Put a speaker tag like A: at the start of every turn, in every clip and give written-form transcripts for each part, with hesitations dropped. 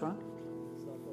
A: What's wrong?
B: Give me 1 second.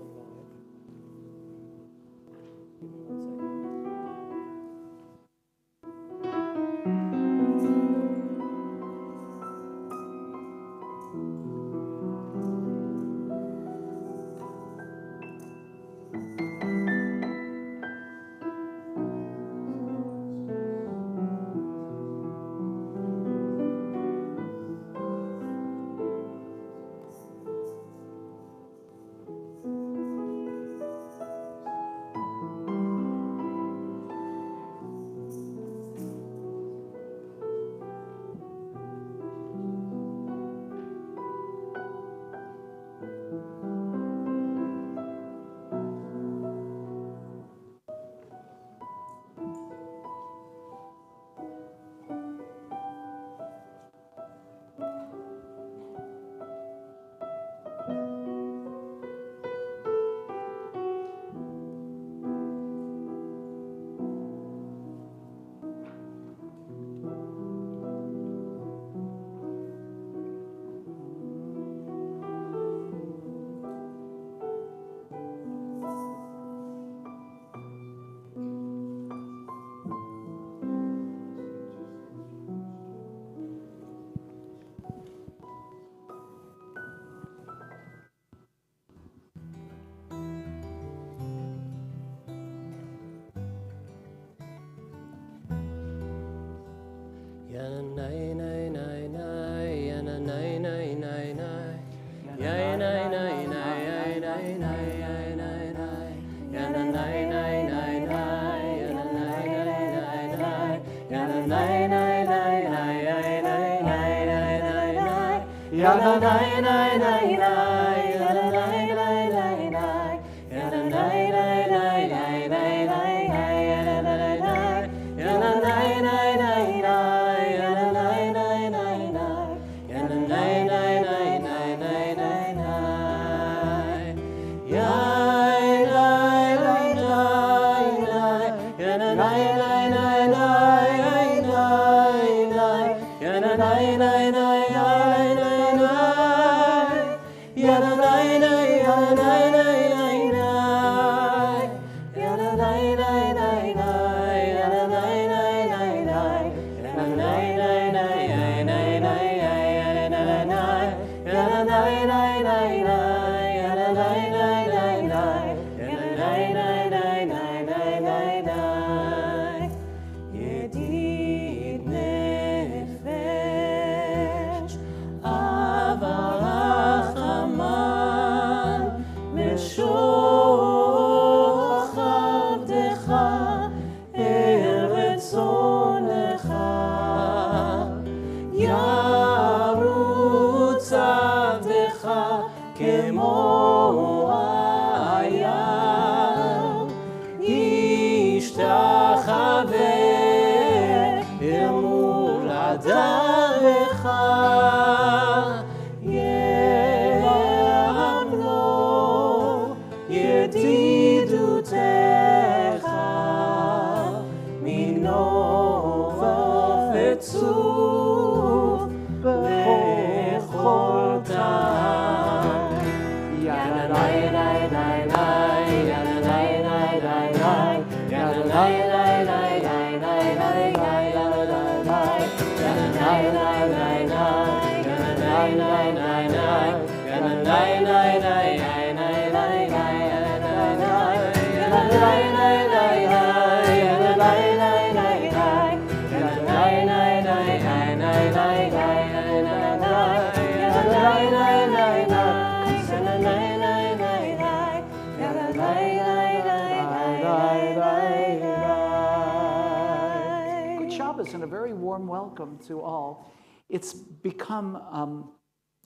A: And a very warm welcome to all. It's become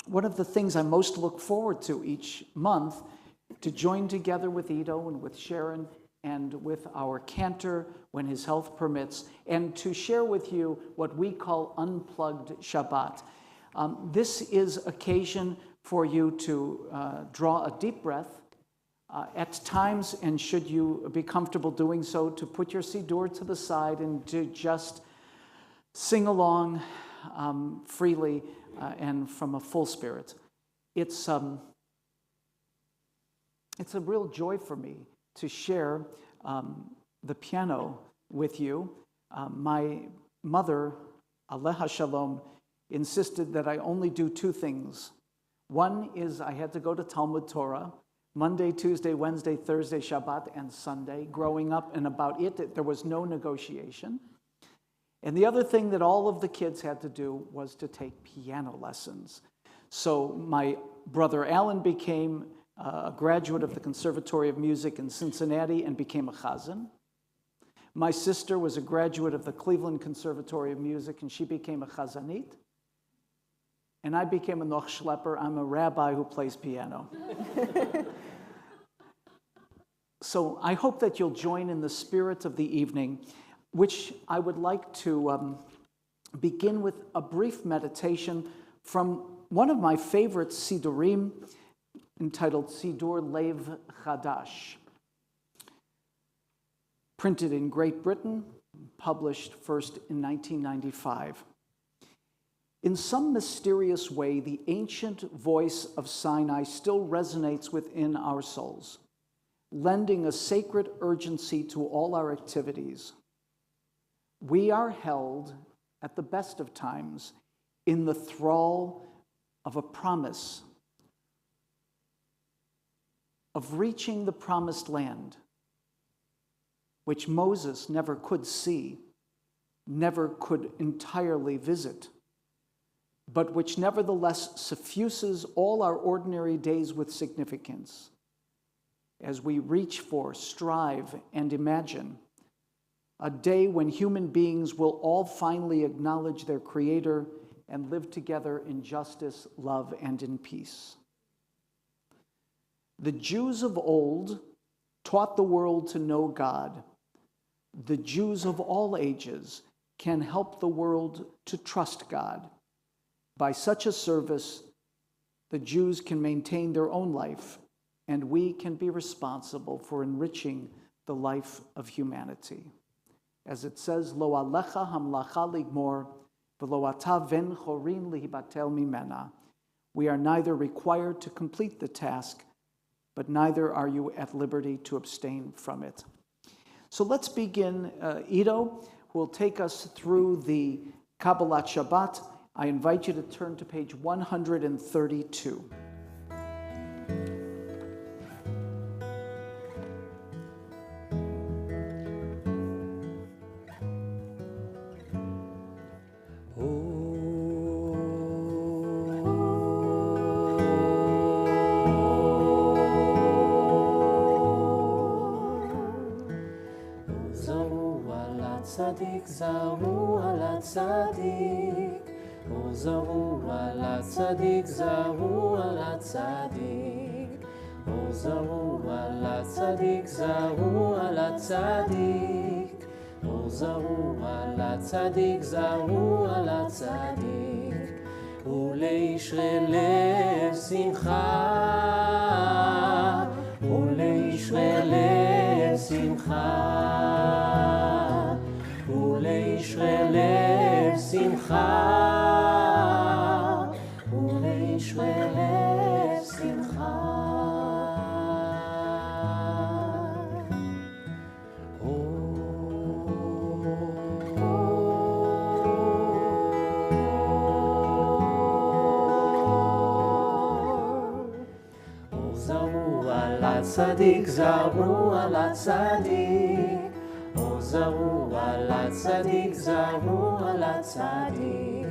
A: one of the things I most look forward to each month, to join together with Ido and with Sharon and with our cantor when his health permits, and to share with you what we call Unplugged Shabbat. This is occasion for you to draw a deep breath at times, and should you be comfortable doing so, to put your siddur to the side and to just sing along freely and from a full spirit. It's it's a real joy for me to share the piano with you. My mother, Aleha Shalom, insisted that I only do two things. One is I had to go to Talmud Torah Monday, Tuesday, Wednesday, Thursday, Shabbat, and Sunday. Growing up, and about it, there was no negotiation. And the other thing that all of the kids had to do was to take piano lessons. So my brother Alan became a graduate of the Conservatory of Music in Cincinnati and became a chazan. My sister was a graduate of the Cleveland Conservatory of Music and she became a chazanit. And I became a noch schlepper. I'm a rabbi who plays piano. So I hope that you'll join in the spirit of the evening, which I would like to begin with a brief meditation from one of my favorite sidurim, entitled Sidur Lev Chadash, printed in Great Britain, published first in 1995. In some mysterious way, the ancient voice of Sinai still resonates within our souls, lending a sacred urgency to all our activities. We are held, at the best of times, in the thrall of a promise of reaching the promised land, which Moses never could see, never could entirely visit, but which nevertheless suffuses all our ordinary days with significance as we reach for, strive, and imagine a day when human beings will all finally acknowledge their Creator and live together in justice, love, and in peace. The Jews of old taught the world to know God. The Jews of all ages can help the world to trust God. By such a service, the Jews can maintain their own life, and we can be responsible for enriching the life of humanity. As it says, Lo alecha hamlacha ligmor, v'lo ata ven chorin lihibatel mimena. We are neither required to complete the task, but neither are you at liberty to abstain from it. So let's begin. Ido will take us through the Kabbalat Shabbat. I invite you to turn to page 132.
B: Tzadik zaru ala tzadik, o zaru ala tzadik, zaru ala tzadik, o zaru ala tzadik, zaru ala tzadik, o zaru ala tzadik, zaru ala tzadik, uleish lev simcha, uleish lev simcha. ולשרלב שמחה, ולשרלב שמחה. זרו על הצדיק, זרו על הצדיק, זרו על הצדיק, זרו על הצדיק,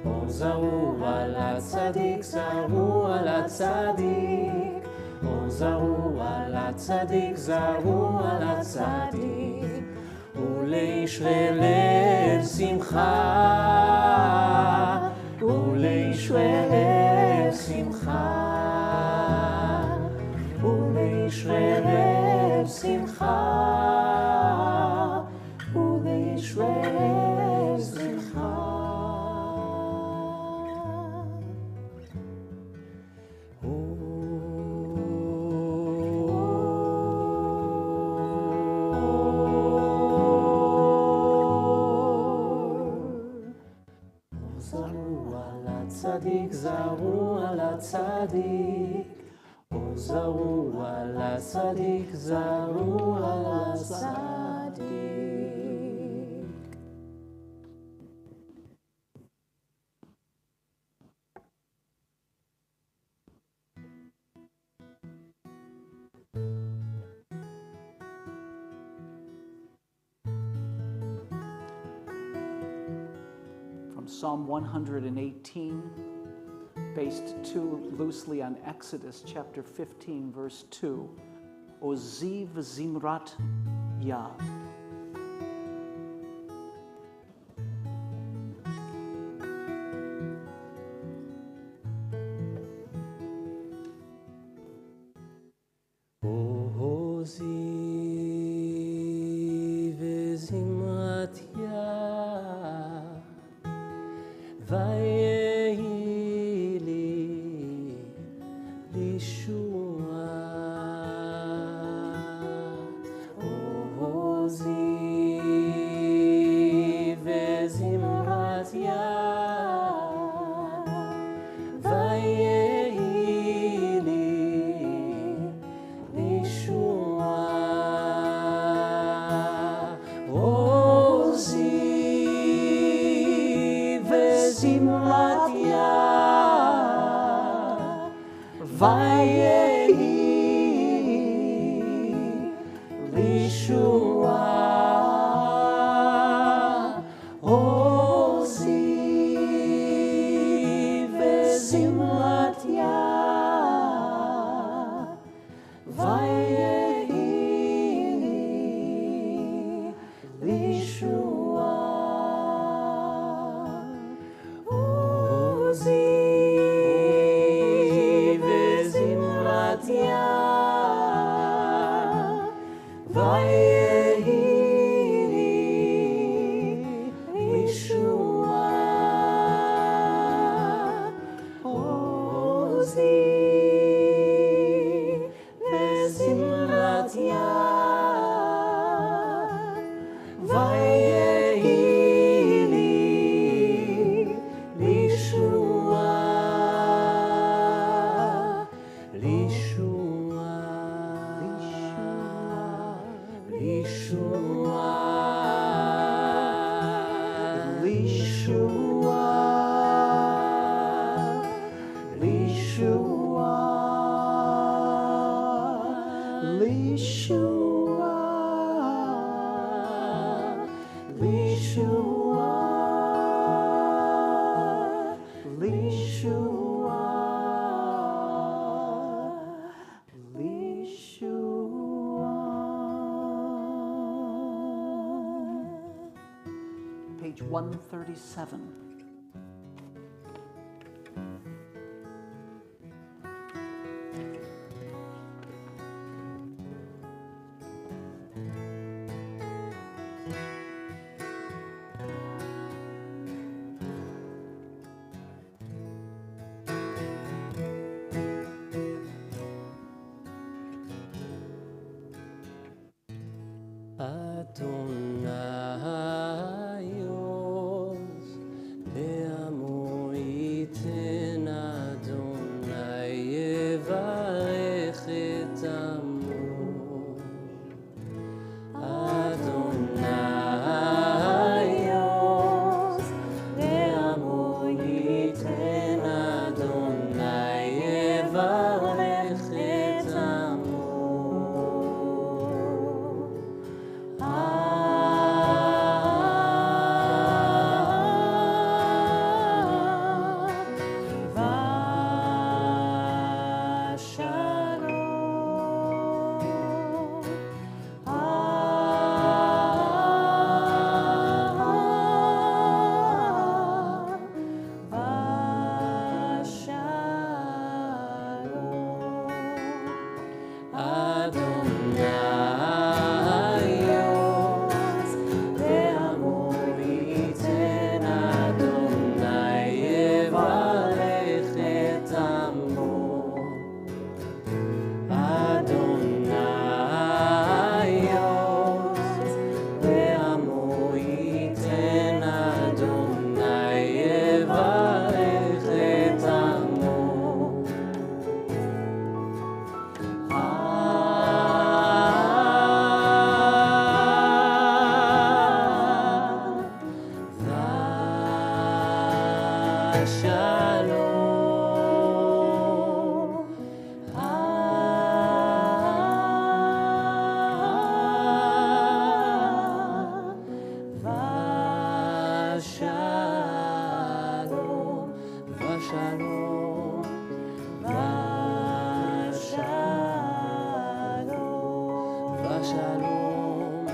B: או זרו על הצדיק, זרו על הצדיק, או זרו על הצדיק, זרו על הצדיק, ולשרלב שמחה, ולשרלב שמחה, ולשרלב שמחה. ולשרלב שמחה. זרו על הצדיק, זרו על הצדיק, זרו על הצדיק, זרו על הצדיק.
A: From Psalm 118, based too loosely on Exodus chapter 15, verse 2, Oziv Zimrat Yah.
B: עוזי וזמרת יה, ויהי לי לישועה. עוזי וזמרת יה, ויהי לי לישועה. עוזי וזמרת יה, ויהי לישועה. עוזי וזמרת יה, ויהי לישועה. עוזי וזמרת יה, ויהי לישועה. עוזי וזמרת יה, ויהי לישועה. לישועה, לישועה, לישועה, לישועה, לישועה, לישועה, לישועה, לישועה.
A: Page 137.
B: Adonai Oz, בעמו ייתן אדוני יברך את עמו. אדוני עוז, לעמו ייתן אדוני יברך את עמו. shalom,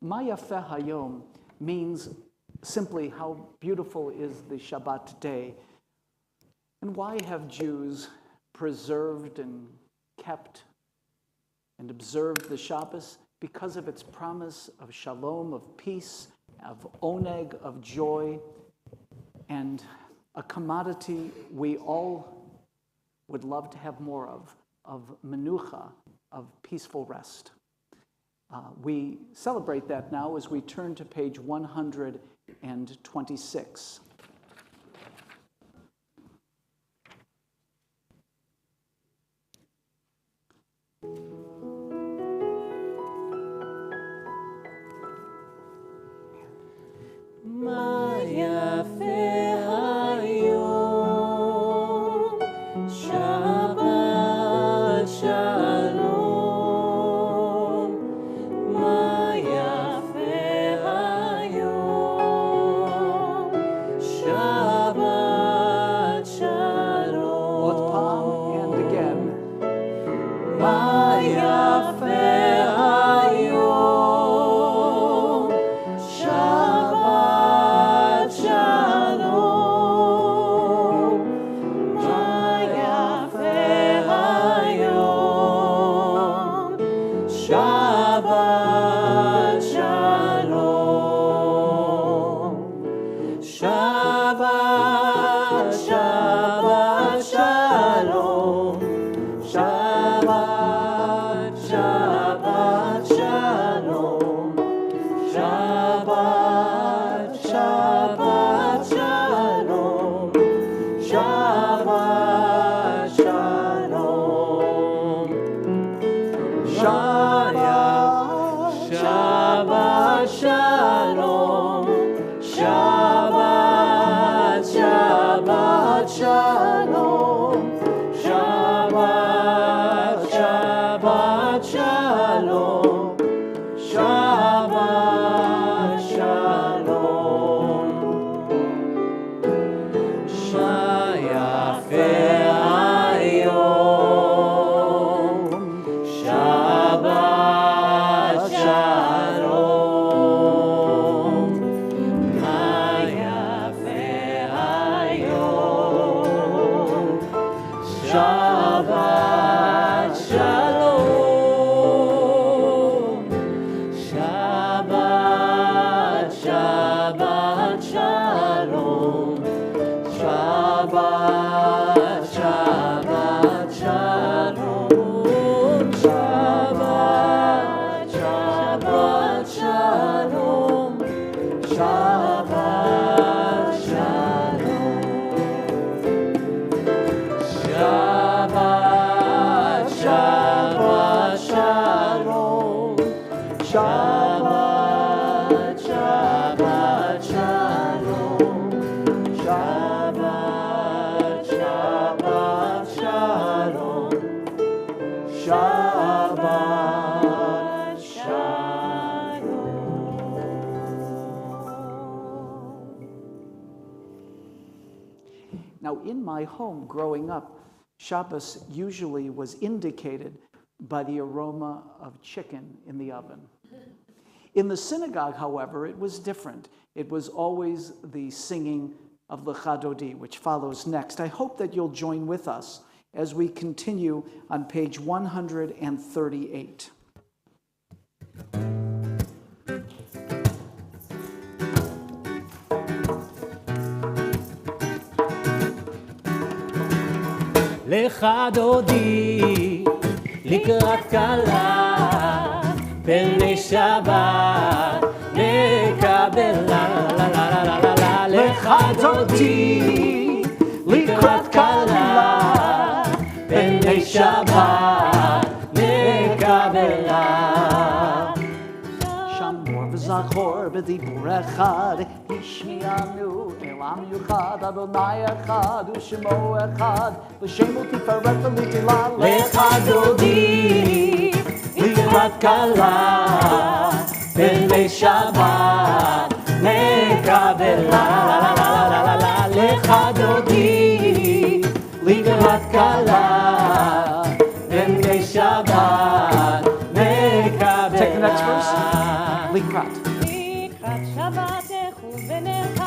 A: Ma Yafeh Hayom means simply how beautiful is the Shabbat day. And why have Jews preserved and kept and observed the Shabbos? Because of its promise of shalom, of peace, of oneg, of joy, and a commodity we all would love to have more of menucha, of peaceful rest. We celebrate that now as we turn to page 126.
B: מה יפה היום, שבת שלום. מה יפה היום, שבת שלום.
A: עוד פעם, and again.
B: מה יפה היום, שבת שלום. מה יפה היום, שבת שלום. שבת, שבת שלום. Shabbat, Shabbat Shalom. Shabbat, Shabbat Shalom. Shabbat Shalom. Shabbat, Shabbat Shalom. Shabbat, Shabbat Shalom. Shabbat, Shabbat Shalom. Shabbat Shalom. Shayafe Hayom. Shabbat Shalom. Mayafe Hayom. Shabbat Shalom. Shabbat, Shabbat Shalom. Shabbat, Shabbat Shalom. Shabbat, Shabbat Shalom. Shabbat Shalom. Shabbat, Shabbat Shalom. Shabbat, Shabbat Shalom. Shabbat, Shabbat Shalom. Shabbat Shalom.
A: Now, in my home growing up, Shabbos usually was indicated by the aroma of chicken in the oven. In the synagogue, however, it was different. It was always the singing of Lecha Dodi, which follows next. I hope that you'll join with us as we continue on page 138.
B: Lecha Dodi, לקראת כלה, פני שבת, לקבלה,
A: Lecha Dodi, לקראת כלה,
B: פני שבת, לקבלה.
A: שמור וזכור בדיבור אחד, השמיענו אל עם יוחד, אדוני אחד ושמו אחד, ושמו תפארת ולתהילה.
B: Lecha Dodi, לקראת כלה, פני שבת נקבלה. לך דודי לקראת כלה, פני שבת נקבלה.
A: Take the next verse. לקראת.
C: לקראת שבתך ובנך,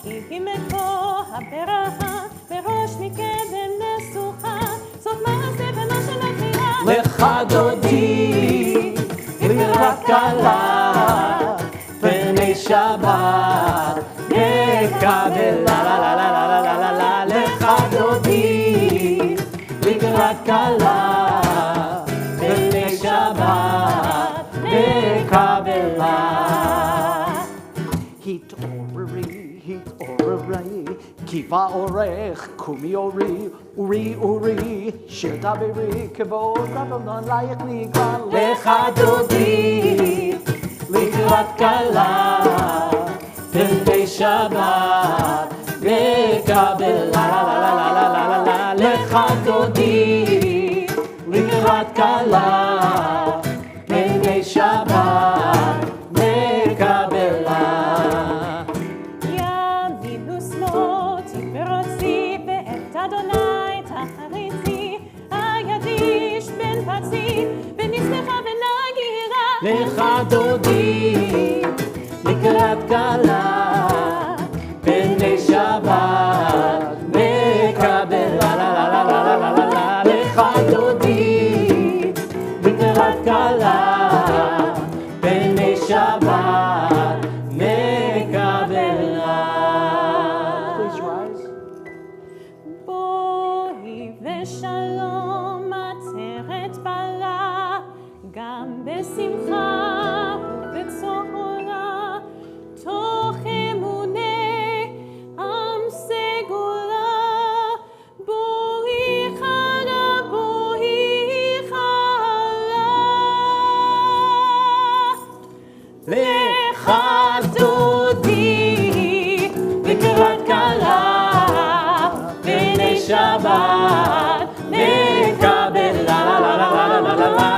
C: כי היא מקור הברכה, בראש מקדם נסוכה, סוף מעשה בנו של הבחירה.
B: לך דודי לקראת כלה, פני שבת נקבלה. לך דודי לקראת כלה, פני שבת נקבלה.
A: התעוררי, קיבה אורך, קומי אורי, שיר דברי, כבוד רבנן לייך נקרא.
B: לך דודי לקראת כלה, פני שבת נקבלה. לך דודי לקראת כלה, פני שבת נקבלה.
C: ימינו שמאלתי ורוצי בעת אדוני תחריתי, הידיש בן פצי ונשמחה ונגירה.
B: לך דודי לקראת כלה, פני שבת נקבלה. לך דודי לקראת כלה, פני שבת נקבלה.
A: Please rise.
C: בואי ושלום עצרת בלה, גם בשמחה ובצהלה, תוך אמוני עם סגולה. בואי חלה, בואי חלה.
B: לך דודי לקראת כלה, פני שבת נקבלה.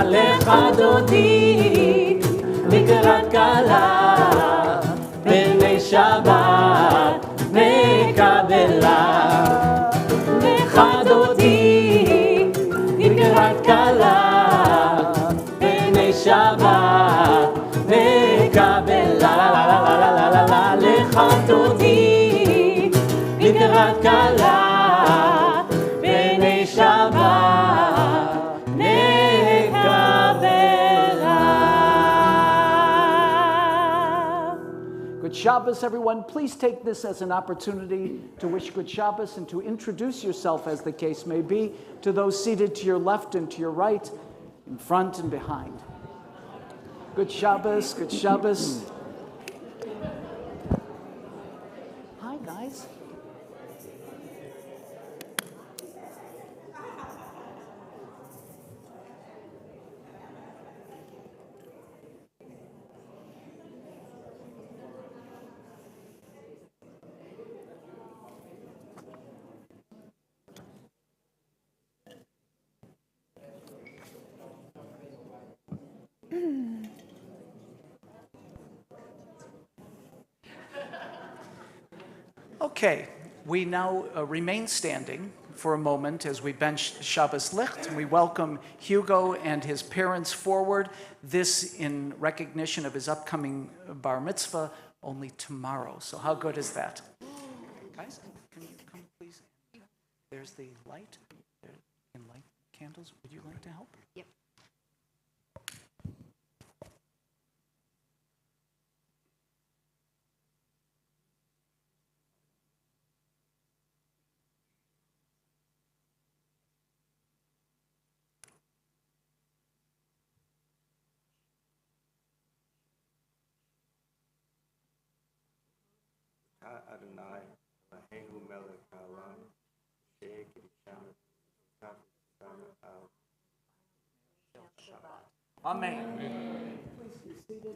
B: לך דודי לקראת כלה, פני שבת נקבלה. לך דודי לקראת כלה, פני שבת נקבלה. לך דודי לקראת כלה, פני שבת נקבלה.
A: Good Shabbos, everyone. Please take this as an opportunity to wish good Shabbos and to introduce yourself, as the case may be, to those seated to your left and to your right, in front and behind. Good Shabbos, good Shabbos. Hi, guys. Okay, we now remain standing for a moment as we bench Shabbos Licht, and we welcome Hugo and his parents forward, this in recognition of his upcoming bar mitzvah only tomorrow. So how good is that? Guys, can you come please? There's the light. There, in light candles. Would you like to help?
D: Yep.
E: Adonai, Lahenu Melech Haolam, Sheikh Yisham,
A: Amen. Please be seated.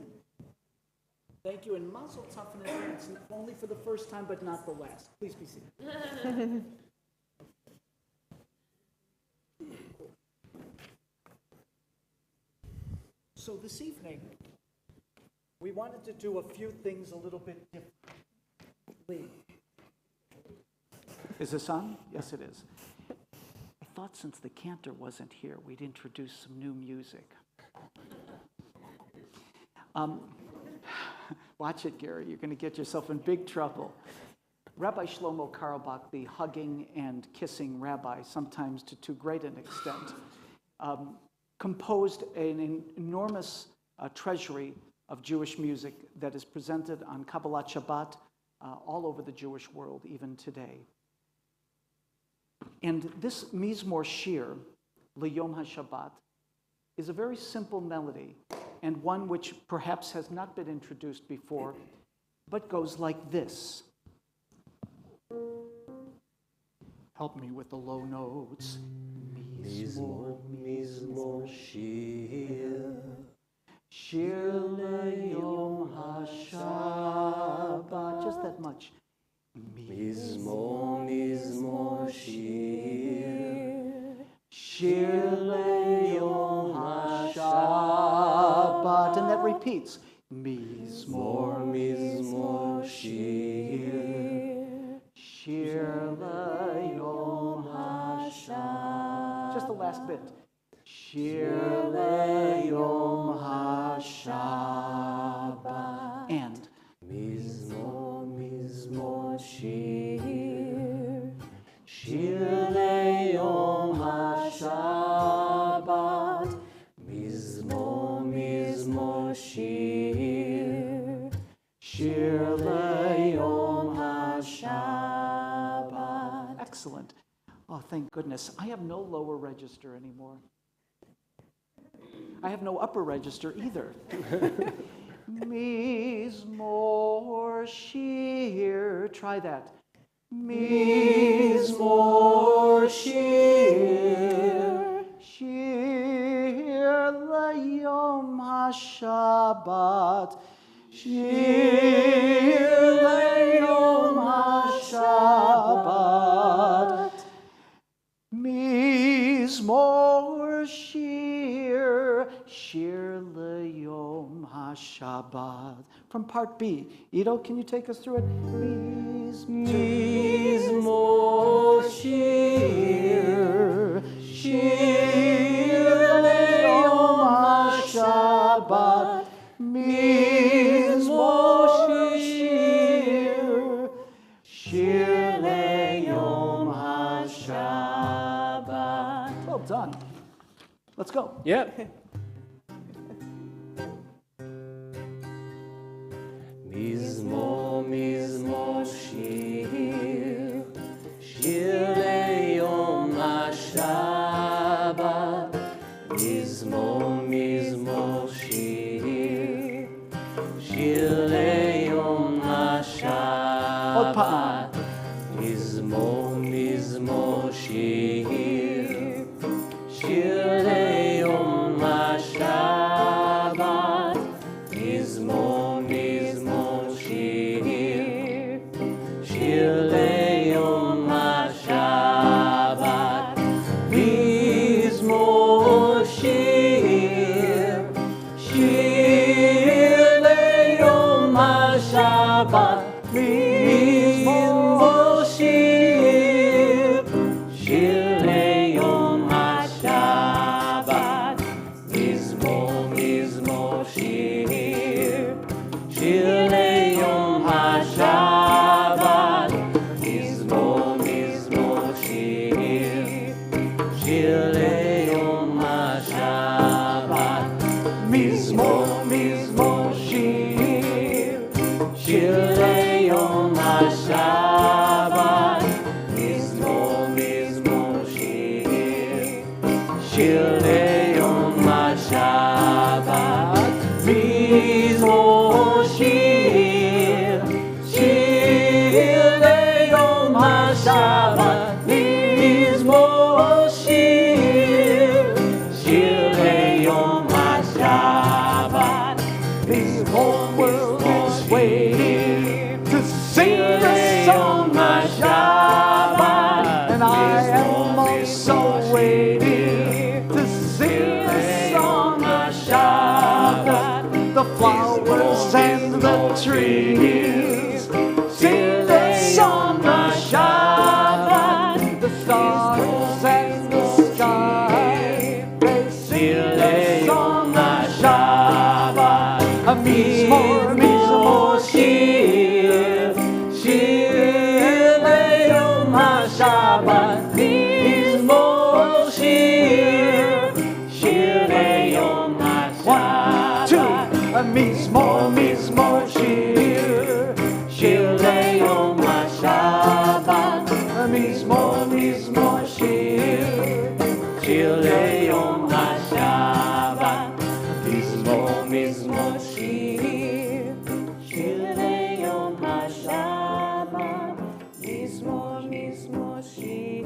A: Thank you, and Mazel Tov in advance, only for the first time, but not the last. Please be seated. So this evening, we wanted to do a few things a little bit differently. Is this on? Yes, it is. I thought since the cantor wasn't here, we'd introduce some new music. Watch it, Gary. You're going to get yourself in big trouble. Rabbi Shlomo Carlebach, the hugging and kissing rabbi, sometimes to too great an extent, composed an enormous treasury of Jewish music that is presented on Kabbalat Shabbat all over the Jewish world, even today. And this Mizmor Shir, L'Yom HaShabbat, is a very simple melody, and one which perhaps has not been introduced before, but goes like this. Help me with the low notes.
B: Mizmor, Mizmor, Shir.
A: Shir L'Yom HaShabbat. Just that much.
B: Mizmor, Mizmor, Shir.
A: Shir L'Yom HaShabbat. And that repeats. Mizmor,
B: Mizmor, Shir.
A: Shir L'Yom HaShabbat. Just the last bit. Shir L'Yom HaShabbat. And
B: Mizmor, Mizmor, Shir. Shir L'Yom HaShabbat. Mizmor, Mizmor, Shir.
A: Shir L'Yom HaShabbat. Excellent. Oh, thank goodness. I have no lower register anymore. I have no upper register either. Mizmor Shir. Try that. Mizmor Shir. Shir L'Yom HaShabbat. Shir L'Yom HaShabbat. Mizmor Shir. Shir L'Yom HaShabbat. From part B. Ido, can you take us through it?
B: Mizmor, Shir. Shir L'Yom HaShabbat.
A: Mizmor Shir. Shir L'Yom HaShabbat. Well done. Let's go.
B: Yep. Mizmor, Mizmor, Shir. Shir L'Yom HaShabbat. Mizmor, Mizmor, Shir. Shir L'Yom HaShabbat. Mizmor, Mizmor, Shir. Shir L'Yom HaShabbat. Mizmor, Mizmor, Shir. Shir L'Yom HaShabbat. Mizmor Shir. Shir L'Yom HaShabbat. Mizmor Shir. Shir L'Yom HaShabbat. Mizmor, Mizmor Shir. Shir L'Yom HaShabbat. Mizmor, Mizmor Shir. Shir L'Yom HaShabbat. Mizmor, Mizmor Shir. Shir L'Yom HaShabbat. Mizmor, Mizmor Shir. Shir L'Yom HaShabbat. Mizmor Shir. Shir L'Yom HaShabbat. Mizmor Shir. Shir L'Yom HaShabbat.
A: The whole world is waiting to sing the song of Shabbat, and I am also waiting to sing the song of Shabbat. The flowers hills and the trees. Sing the song of Shabbat. The stars and the sky, they sing the song of Shabbat. A mizmor shir, shir le'yom haShabbat. Mizmor shir, shir le'yom haShabbat. 1, 2, a mizmor shir, shir le'yom haShabbat. A mizmor shir, shir le'yom haShabbat. Mizmor shir, shir le'yom haShabbat. Mizmor shir,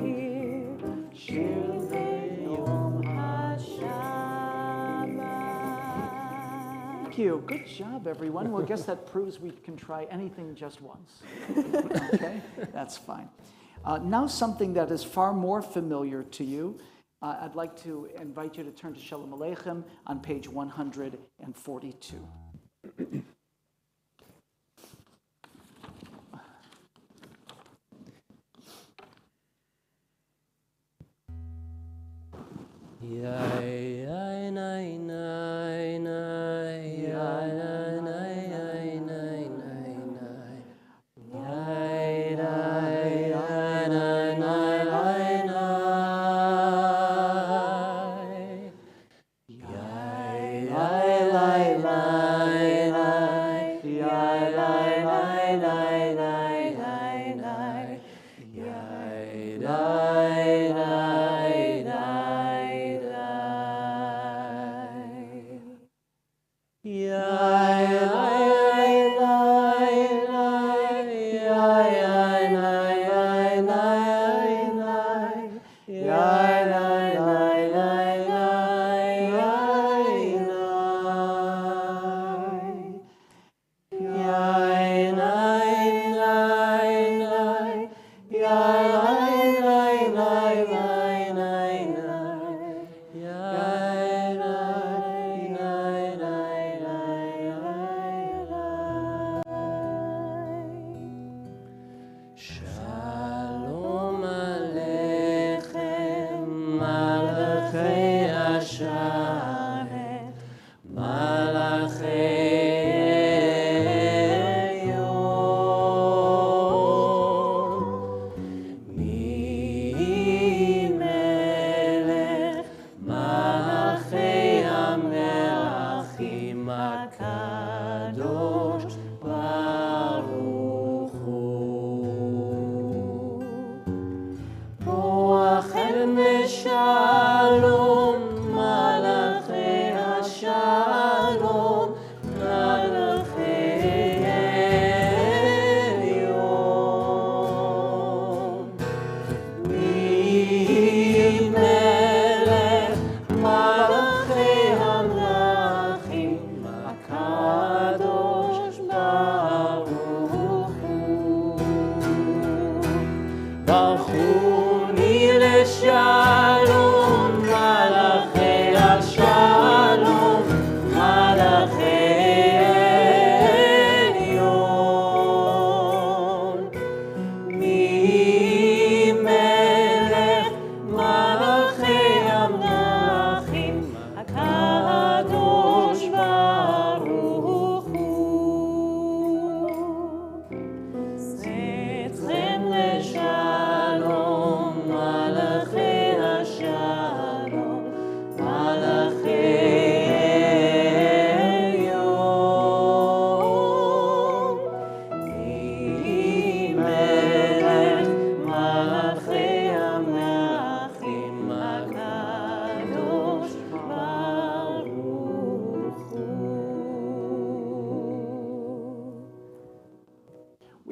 A: shir le'yom haShabbat. Thank you. Good job, everyone. Well, I guess that proves we can try anything just once. Okay, that's fine. Now something that is far more familiar to you. I'd like to invite you to turn to Shalom Aleichem on page 142.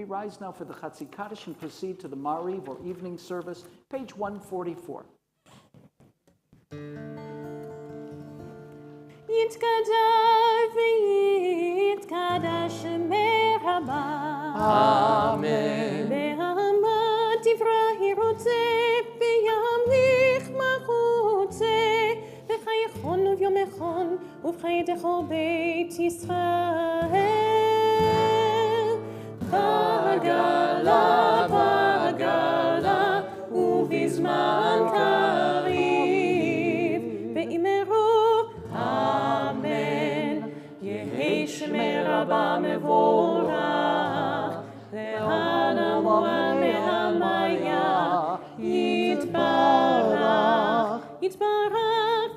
A: Rise now for the Chatzi Kaddish and proceed to the Mariv or evening service, page 144.
C: יתקדש ויתקדש שמי רבה.
B: אמן.
C: בהמה תברא רוצה וימליך מחוצה. בחייכון וביומכון ובחיי דכל בית ישראל.
B: בעגלה, בעגלה, ובזמן קריב,
C: ואמרו אמן, יהי שמי רבה מבורך, והנמורה מהמיה יתברך, יתברך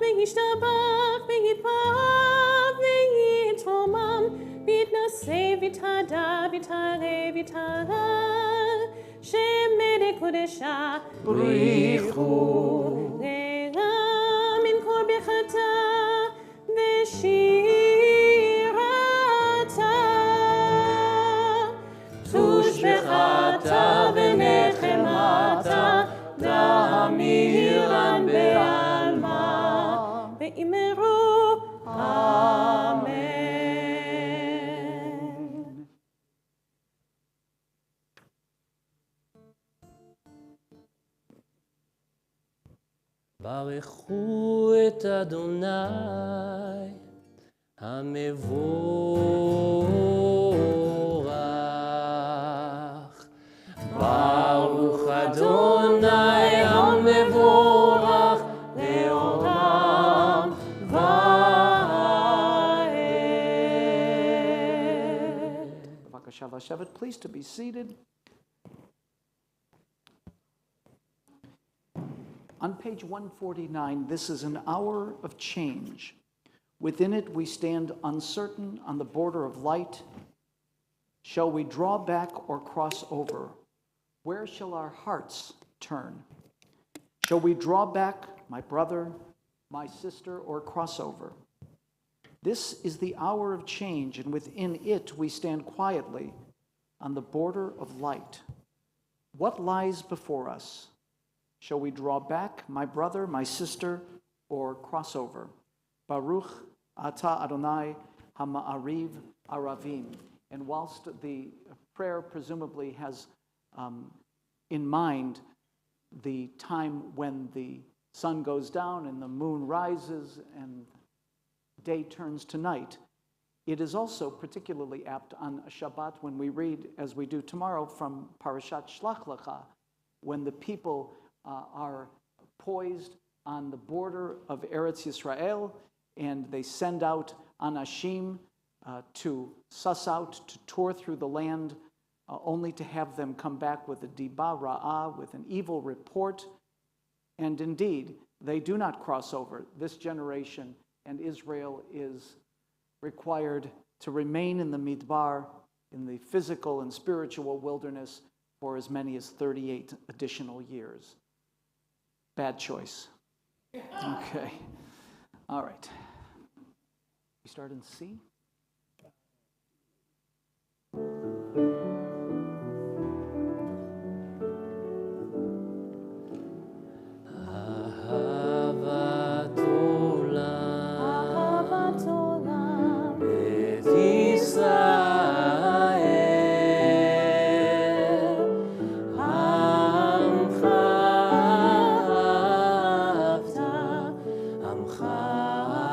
C: וישתבח ויתפאר ויתרומם, ויתנשא ויתהדר ויתעלה ויתהלל, שמי לקודשה
A: בריחו.
C: לילה מן קור ברכתה ושירתה,
B: ושבחתה ונחמתה, דמירן בעלמא,
C: ואמרו אמן.
B: ברכו את אדוני המבורך. ברוך אדוני המבורך לעולם ועד.
A: בבקשה לשבת, please to be seated. On page 149, this is an hour of change. Within it, we stand uncertain on the border of light. Shall we draw back or cross over? Where shall our hearts turn? Shall we draw back, my brother, my sister, or cross over? This is the hour of change, and within it, we stand quietly on the border of light. What lies before us? Shall we draw back, my brother, my sister, or cross over? Baruch atah Adonai hama'ariv aravim. And whilst the prayer presumably has in mind the time when the sun goes down and the moon rises and day turns to night, it is also particularly apt on a Shabbat when we read, as we do tomorrow, from Parashat Shlach Lecha, when the people are poised on the border of Eretz Yisrael, and they send out anashim to suss out, to tour through the land, only to have them come back with a diba ra'ah, with an evil report. And indeed, they do not cross over. This generation and Israel is required to remain in the midbar, in the physical and spiritual wilderness, for as many as 38 additional years. Bad choice. Okay. All right. We start in C.
B: אהבת עולם,
C: אהבת עולם,
B: את ישראל, עמך אהבת, עמך אהבת.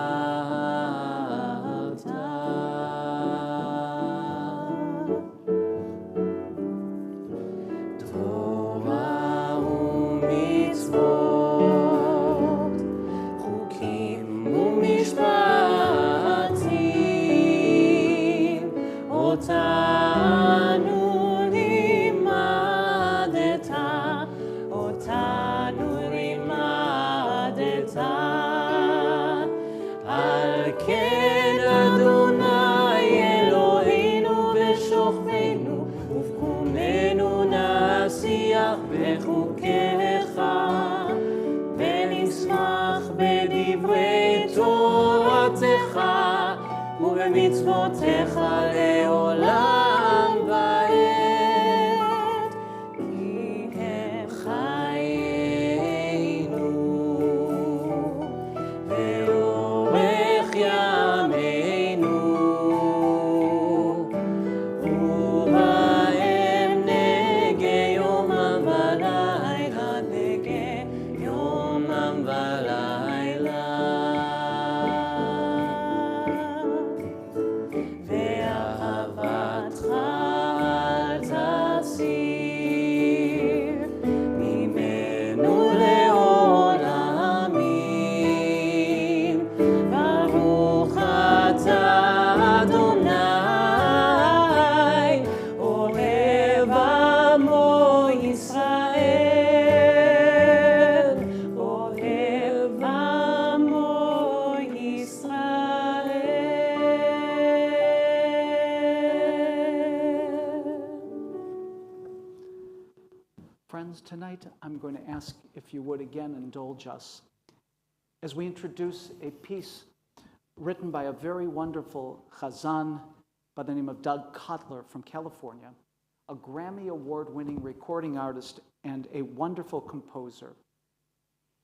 B: תורה ומצוות, חוקים ומשפטים, אותנו לימדת, אותנו לימדת. על כן אדוני אלוהינו בשוכבנו ובקומנו נשיח בחוקיך, ונשמח בדברי תורתך ובמצוותיך לעולם ועד. כי הם חיינו ואורך ימינו, ובהם נגה יומם ולילה, נגה יומם ולילה. ואהבתך
A: friends, tonight I'm going to ask if you would again indulge us as we introduce a piece written by a very wonderful chazan by the name of Doug Cutler from California, a Grammy Award-winning recording artist and a wonderful composer.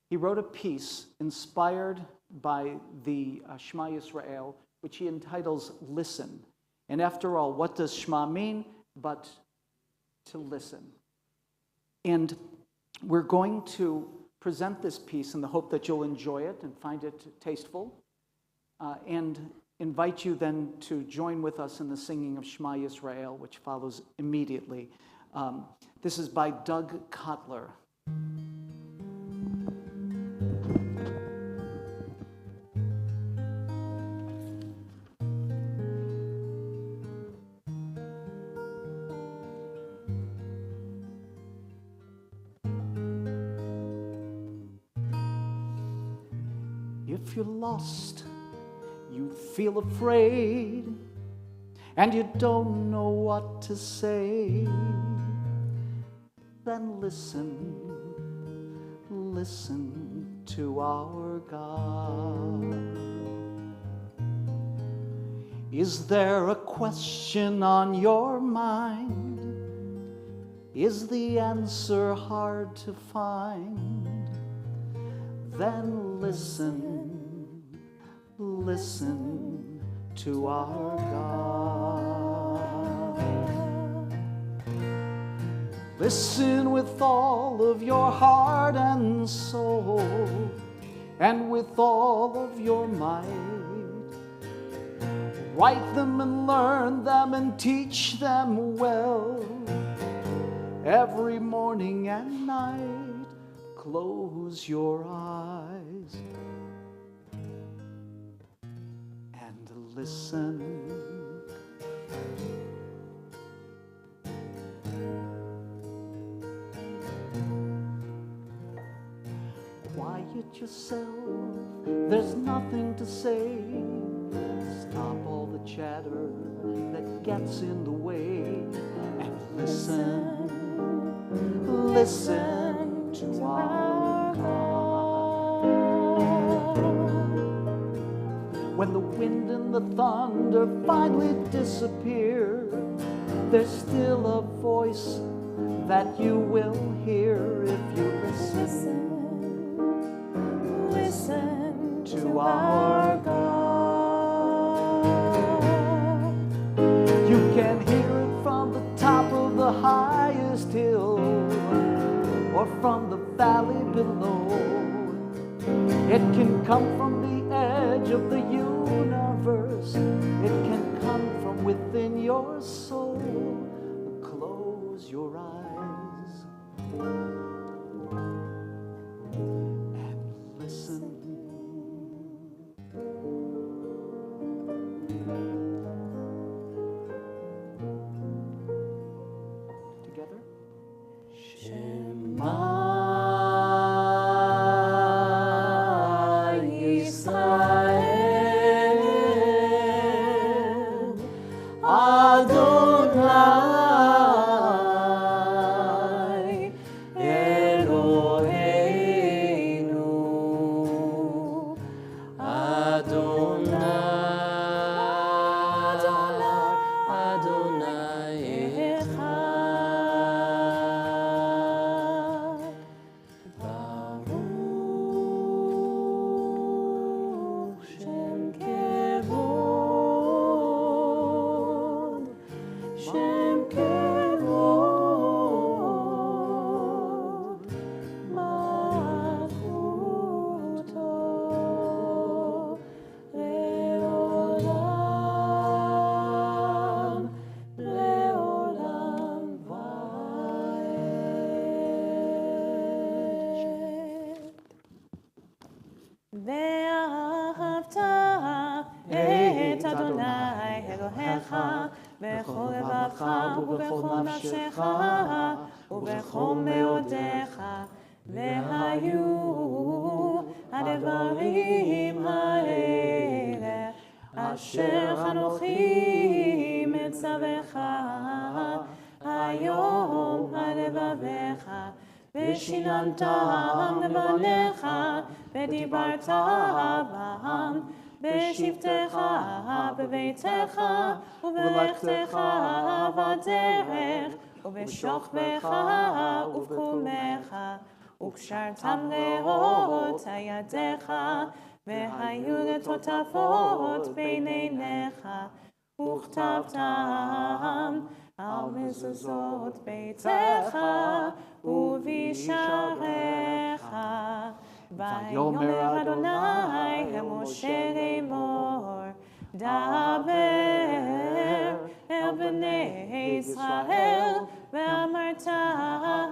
A: He wrote a piece inspired by the Shema Yisrael, which he entitles Listen. And after all, what does Shema mean? But to listen. And we're going to present this piece in the hope that you'll enjoy it and find it tasteful, and invite you then to join with us in the singing of Shema Yisrael, which follows immediately. This is by Doug Cutler. If you're lost, you feel afraid, and you don't know what to say, then listen, listen to our God. Is there a question on your mind? Is the answer hard to find? Then listen, listen to our God. Listen with all of your heart and soul, and with all of your might. Write them and learn them and teach them well. Every morning and night, close your eyes and listen. Quiet yourself, there's nothing to say. Stop all the chatter that gets in the way and listen, listen to our God. When the wind and the thunder finally disappear, there's still a voice that you will hear if you listen, listen to our God. You can hear it from the top of the highest hill or from the valley below. It can come from the edge of the universe. It can come from within your soul. Close your eyes and listen. Together. Shema Yisrael, Adonai Eloheinu, Adonai, Adonai Echad. Baruch Shem Kevod, Shem Kevod, Malchuto Leolam, Leolam Vaed.
C: ואהבת את אדוני אלוהיך בכל לבבך ובכל נפשך ובכל מאודיך, והיו הדברים האלה אשר אנוכי מצווך היום על לבביך, ושיננתם לבניך, ודיברת בם, בשבתך, בביתך, ובלכתך בדרך, ובשוכבך ובקומך, וקשרתם לאות ידיך, והיו לטוטפות בין עיניך, וכתבתם על מזוזות ביתך ובשעריך. ויאמר אדוני אל משה לאמור, דבר אל בני ישראל, ואמרת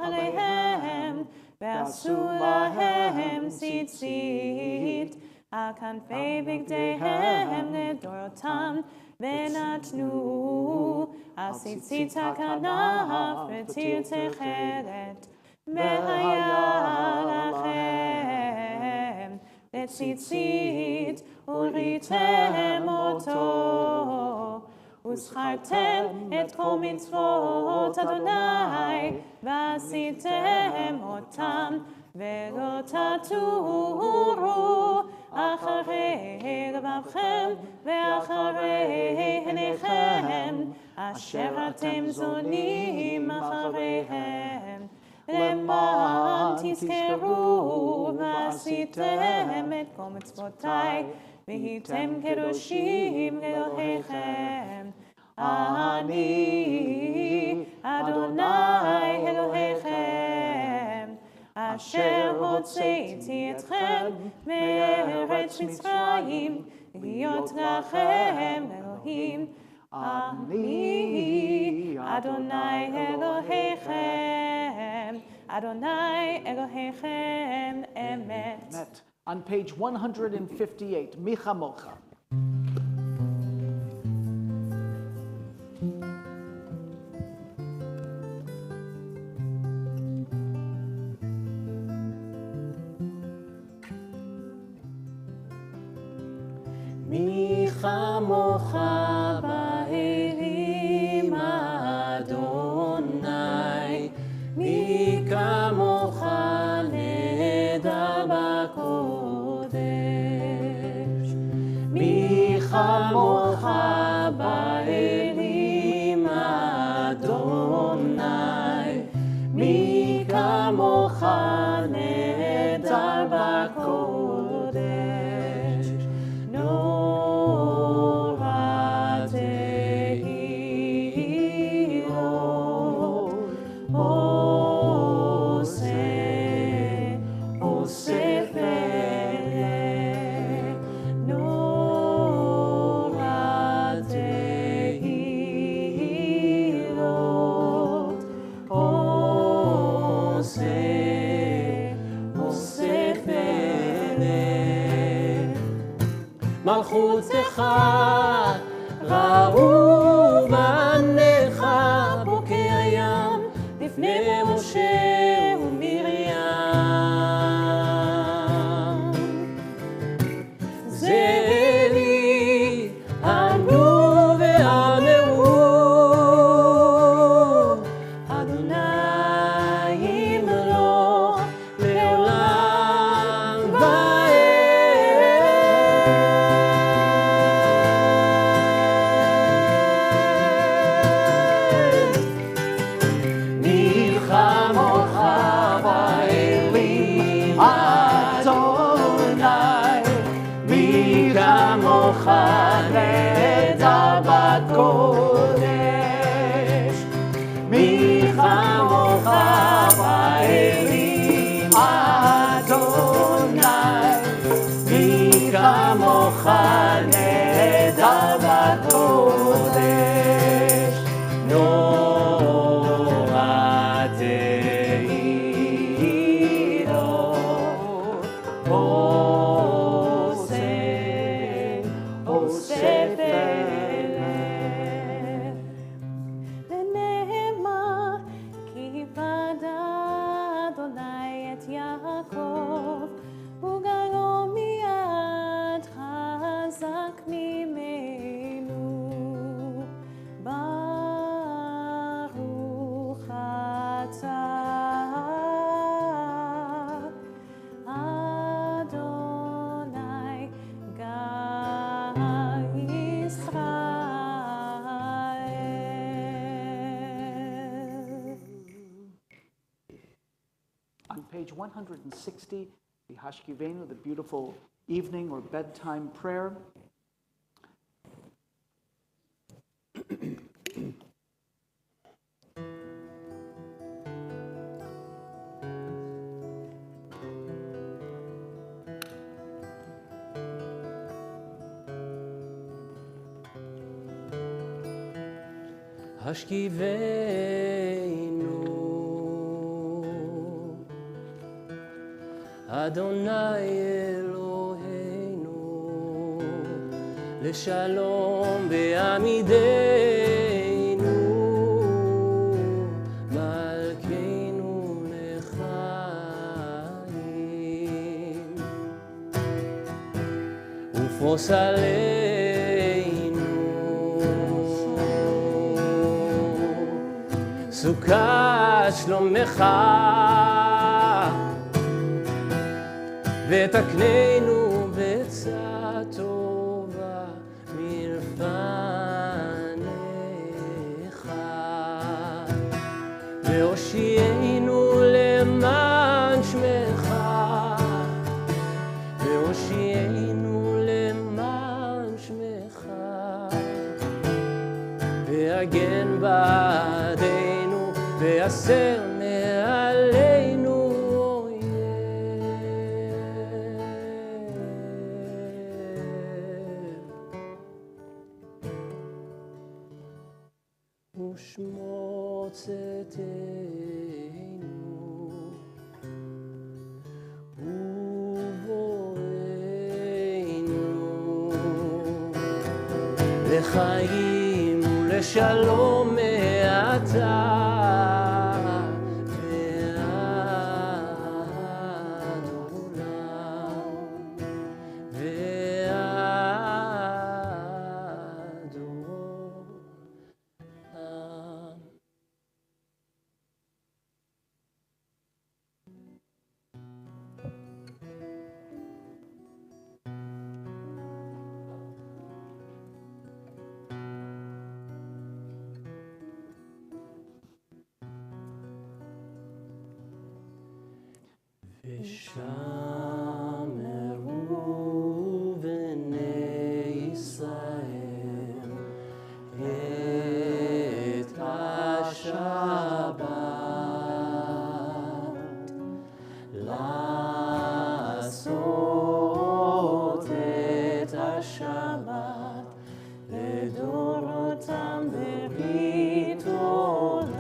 C: עליהם, ועשו להם ציצית על כנפי בגדיהם לדורותם, ונתנו על ציצית הכנף ותיר תכלת, והיה לכם לציצית וראיתם אותו, וזכרתם את כל מצוות אדוני ועשיתם אותם, ולא תטורו אחרי לבבכם ואחרי עיניכם, אשר אתם זונים אחריהם, למען תזכרו ועשיתם את כל מצוותיי, והייתם קדושים לאלוהיכם. אני אדוני אלוהיכם, אשר הוצאתי אתכם מארץ מצרים, להיות לכם אלוהים. אני אדוני אלוהיכם, אדוני אלוהיכם אמת.
A: On page 158, מי כמוך.
B: מי כמוך באלים אדוני, מי כמוך נהדר בקודש, מי כמוך באלים אדוני, מי כמוך נהדר בקודש. מלכותך ראו בניך בוקע ים לפני משה ומרים. זה לי עמדו ואמרו, אדוני ימלוך לעולם ועד. כמוך נהדר בקודש, מי כמוך באלים אדוני, מי כמוך נהדר בקודש, נורא תהילות.
A: page 160, the Hashkivenu, the beautiful evening or bedtime prayer.
B: השכיבנו, אדוני אלוהינו, לשלום בעמידנו, מלכנו לחיים, ופרוס עלינו סוכת שלומך, ותקננו בעצה טובה מלפניך, והושיענו למען שמך, והושיענו למען שמך, והגן בעדנו והסר מעלינו אויב, ושמוץ עתנו ובואנו לחיים ולשלום מעתה ושמרו בני ישראל את השבת, לעשות את השבת לדורותם ברית עולם.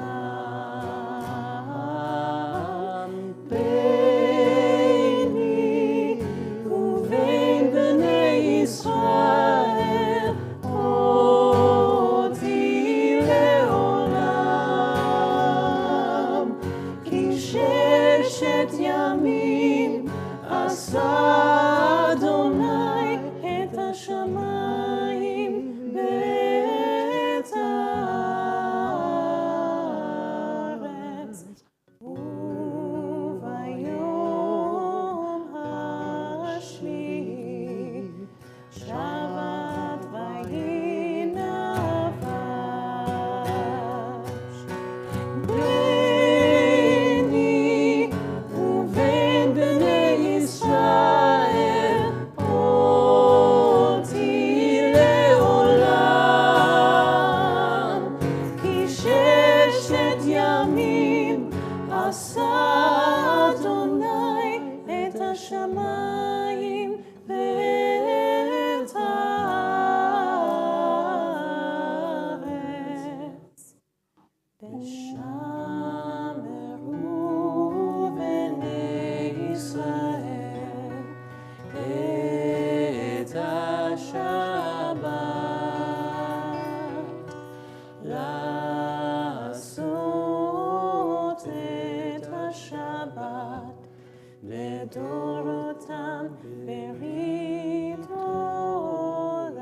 B: לדורותם ברית עולם.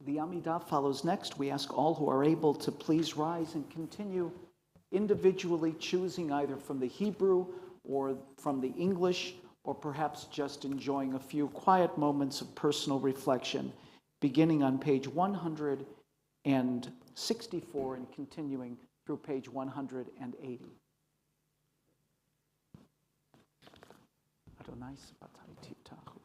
A: The Amidah follows next. We ask all who are able to please rise and continue individually choosing either from the Hebrew or from the English, or perhaps just enjoying a few quiet moments of personal reflection, beginning on page 164 and continuing through through page 180. Adonai Sabbatai Titahu.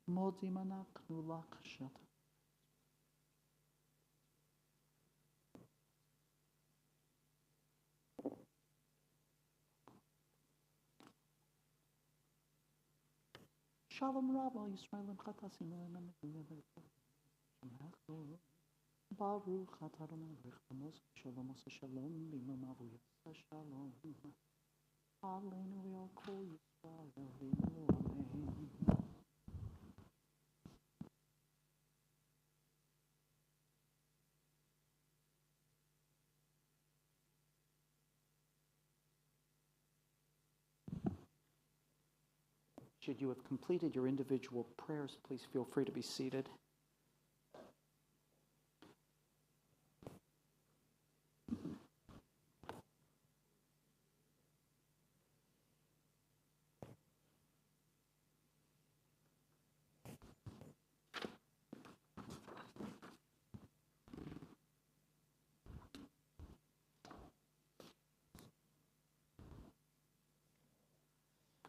A: Modimanak nulak shata. Shalom Rabba Yisraelim Chatasim Baruch Atadonai Rechamos Shalom Shalom Bimam Avuyas Shalom Aleinu Yal Kol Yisrael Amen. Should you have completed your individual prayers, please feel free to be seated.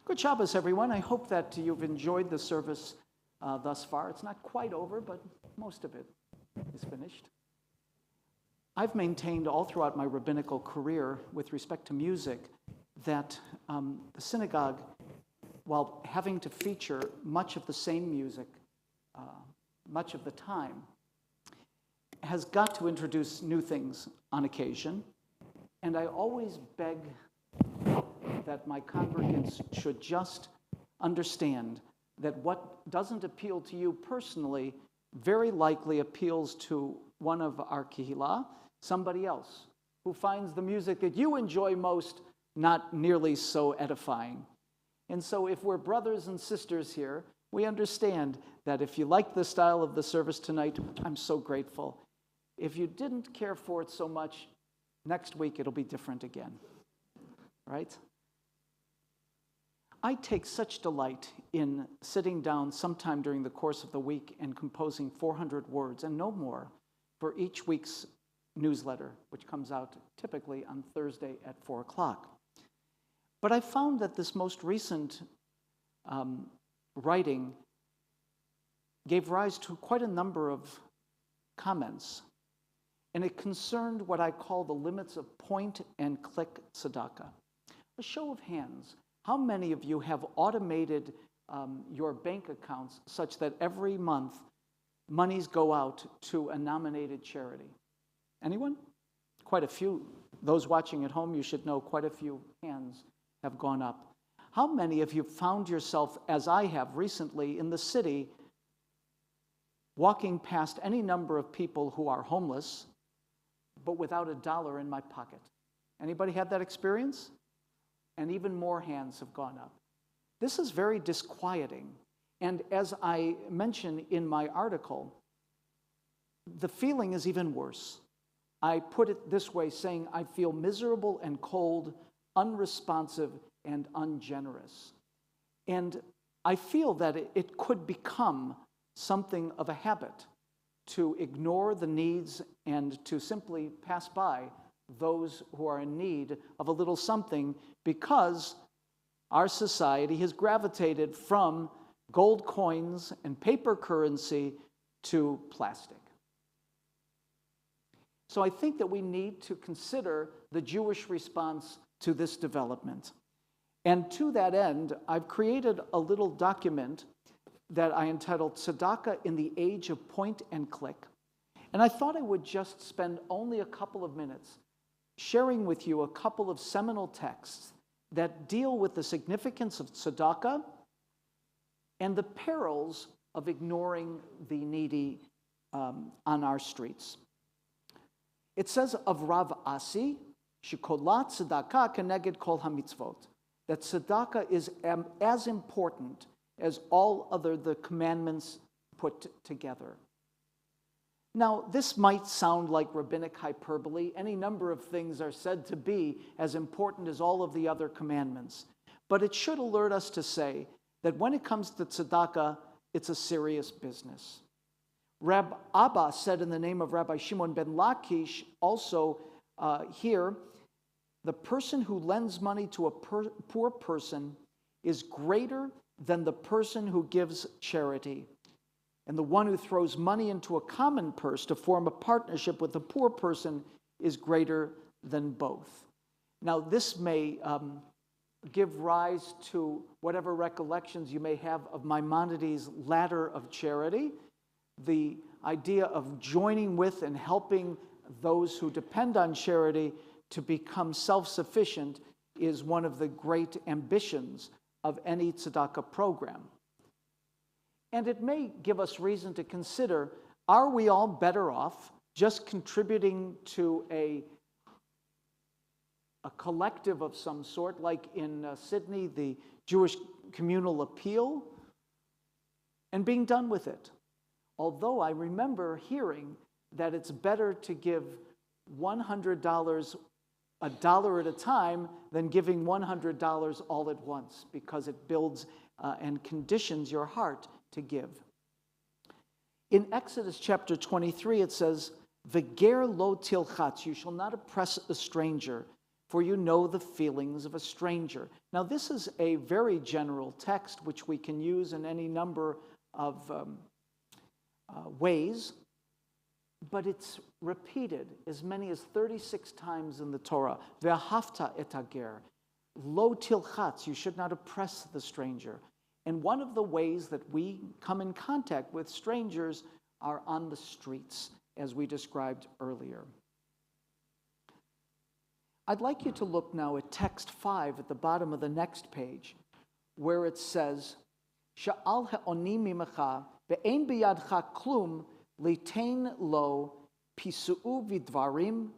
A: Good Shabbos, everyone. I hope that you've enjoyed the service thus far. It's not quite over, but most of it is finished. I've maintained all throughout my rabbinical career with respect to music that the synagogue, while having to feature much of the same music much of the time, has got to introduce new things on occasion. And I always beg that my congregants should just understand that what doesn't appeal to you personally very likely appeals to one of our kehillah, somebody else, who finds the music that you enjoy most not nearly so edifying. And so if we're brothers and sisters here, we understand that if you like the style of the service tonight, I'm so grateful. If you didn't care for it so much, next week it'll be different again, right? I take such delight in sitting down sometime during the course of the week and composing 400 words and no more for each week's newsletter, which comes out typically on Thursday at 4 o'clock. But I found that this most recent writing gave rise to quite a number of comments, and it concerned what I call the limits of point-and-click tzedakah. A show of hands. How many of you have automated your bank accounts such that every month monies go out to a nominated charity? Anyone? Quite a few. Those watching at home, you should know quite a few hands have gone up. How many of you found yourself, as I have recently, in the city, walking past any number of people who are homeless, but without $1 in my pocket? Anybody had that experience? And even more hands have gone up. This is very disquieting. And as I mention in my article, the feeling is even worse. I put it this way, saying, I feel miserable and cold, unresponsive and ungenerous. And I feel that it could become something of a habit to ignore the needs and to simply pass by those who are in need of a little something, because our society has gravitated from gold coins and paper currency to plastic. So I think that we need to consider the Jewish response to this development. And to that end, I've created a little document that I entitled Tzedakah in the Age of Point and Click. And I thought I would just spend only a couple of minutes sharing with you a couple of seminal texts that deal with the significance of tzedakah and the perils of ignoring the needy on our streets. It says of Rav Asi, Shikolat tzedakah keneged kol hamitzvot, that tzedakah is as important as all other the commandments put together. Now, this might sound like rabbinic hyperbole. Any number of things are said to be as important as all of the other commandments. But it should alert us to say that when it comes to tzedakah, it's a serious business. Reb Abba said in the name of Rabbi Shimon ben Lakish, also here, the person who lends money to a poor person is greater than the person who gives charity. And the one who throws money into a common purse to form a partnership with a poor person is greater than both. Now, this may give rise to whatever recollections you may have of Maimonides' ladder of charity, the idea of joining with and helping those who depend on charity to become self-sufficient is one of the great ambitions of any tzedakah program. And it may give us reason to consider, are we all better off just contributing to a collective of some sort, like in Sydney, the Jewish Communal Appeal, and being done with it? Although I remember hearing that it's better to give $100 a dollar at a time than giving $100 all at once, because it builds and conditions your heart to give. In Exodus chapter 23, it says, "V'ger lo tilchatz," you shall not oppress a stranger, for you know the feelings of a stranger. Now, this is a very general text which we can use in any number of ways, but it's repeated as many as 36 times in the Torah. Ve'ahavta et hager, lo tilchatz, you should not oppress the stranger. And one of the ways that we come in contact with strangers are on the streets, as we described earlier. I'd like you to look now at text 5 at the bottom of the next page, where it says, Sha'al ha'oni mimecha ve'ein biyadcha klum litain lo pisu'u vidvarim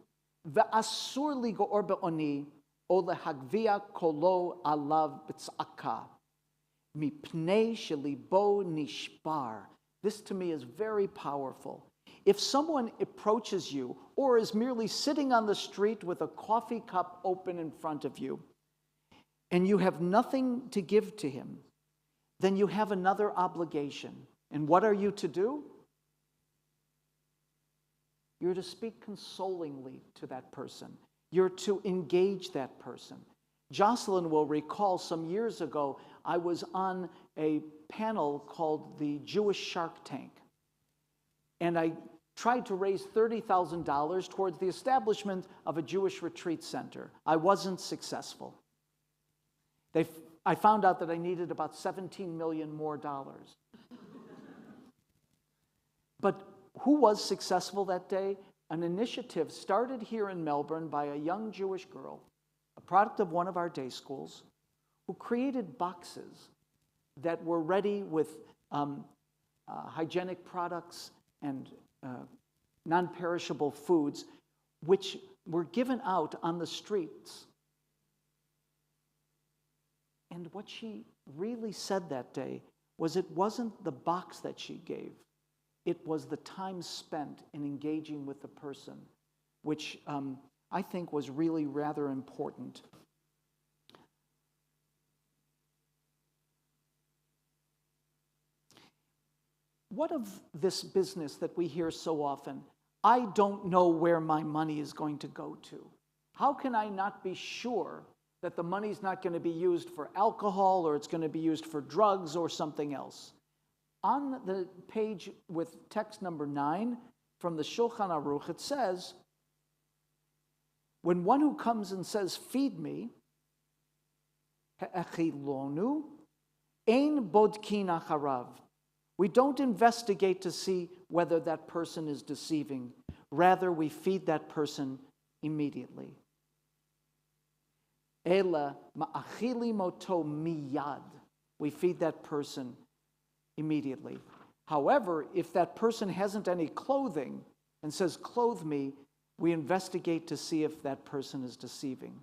A: ve'asur ligo'or be'oni o lehagvia kolo alav b'tzaka. Mipnei shelibo nishbar. This to me is very powerful. If someone approaches you or is merely sitting on the street with a coffee cup open in front of you, and you have nothing to give to him, then you have another obligation. And what are you to do? You're to speak consolingly to that person. You're to engage that person. Jocelyn will recall some years ago, I was on a panel called the Jewish Shark Tank. And I tried to raise $30,000 towards the establishment of a Jewish retreat center. I wasn't successful. I found out that I needed about $17 million more dollars. But who was successful that day? An initiative started here in Melbourne by a young Jewish girl, a product of one of our day schools, who created boxes that were ready with hygienic products and non-perishable foods, which were given out on the streets. And what she really said that day was it wasn't the box that she gave, it was the time spent in engaging with the person, which I think was really rather important. What of this business that we hear so often? I don't know where my money is going to go to. How can I not be sure that the money's not going to be used for alcohol or it's going to be used for drugs or something else? On the page with text number 9 from the Shulchan Aruch, it says, When one who comes and says, feed me, he'echilonu, ein bodkin acharav. We don't investigate to see whether that person is deceiving. Rather, we feed that person immediately. Ela ma'achili moto miyad. We feed that person immediately. However, if that person hasn't any clothing and says, clothe me, we investigate to see if that person is deceiving.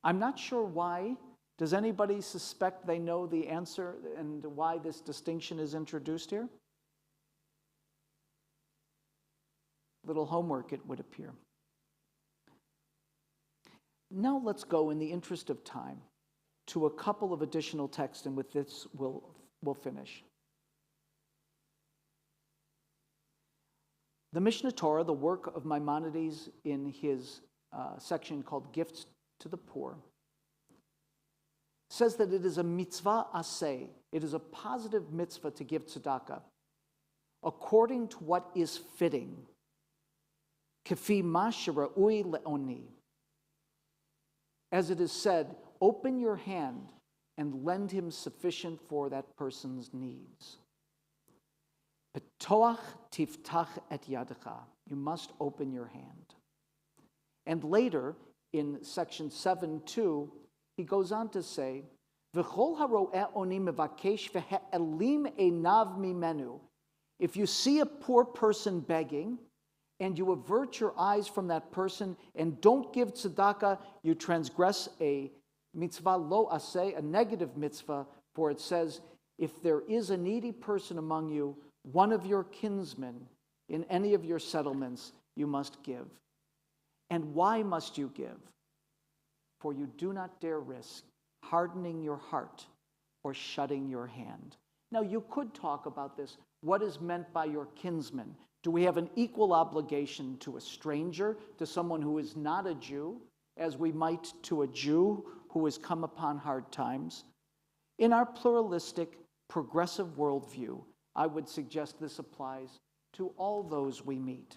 A: I'm not sure why. Does anybody suspect they know the answer and why this distinction is introduced here? Little homework, it would appear. Now let's go, in the interest of time, to a couple of additional texts, and with this we'll finish. The Mishnah Torah, the work of Maimonides in his section called Gifts to the Poor, says that it is a mitzvah aseh. It is a positive mitzvah to give tzedakah according to what is fitting. Kefi ma shera'ui le'oni. As it is said, open your hand and lend him sufficient for that person's needs. Petoach tiftach et yadecha. You must open your hand. And later, in section 7:2, he goes on to say, V'chol haro'eh oni mevakesh ve'elim einav mimenu. If you see a poor person begging, and you avert your eyes from that person and don't give tzedakah, you transgress a mitzvah lo aseh, a negative mitzvah, for it says, if there is a needy person among you, one of your kinsmen in any of your settlements, you must give. And why must you give? For you do not dare risk hardening your heart or shutting your hand. Now, you could talk about this. What is meant by your kinsman? Do we have an equal obligation to a stranger, to someone who is not a Jew, as we might to a Jew who has come upon hard times? In our pluralistic, progressive worldview, I would suggest this applies to all those we meet.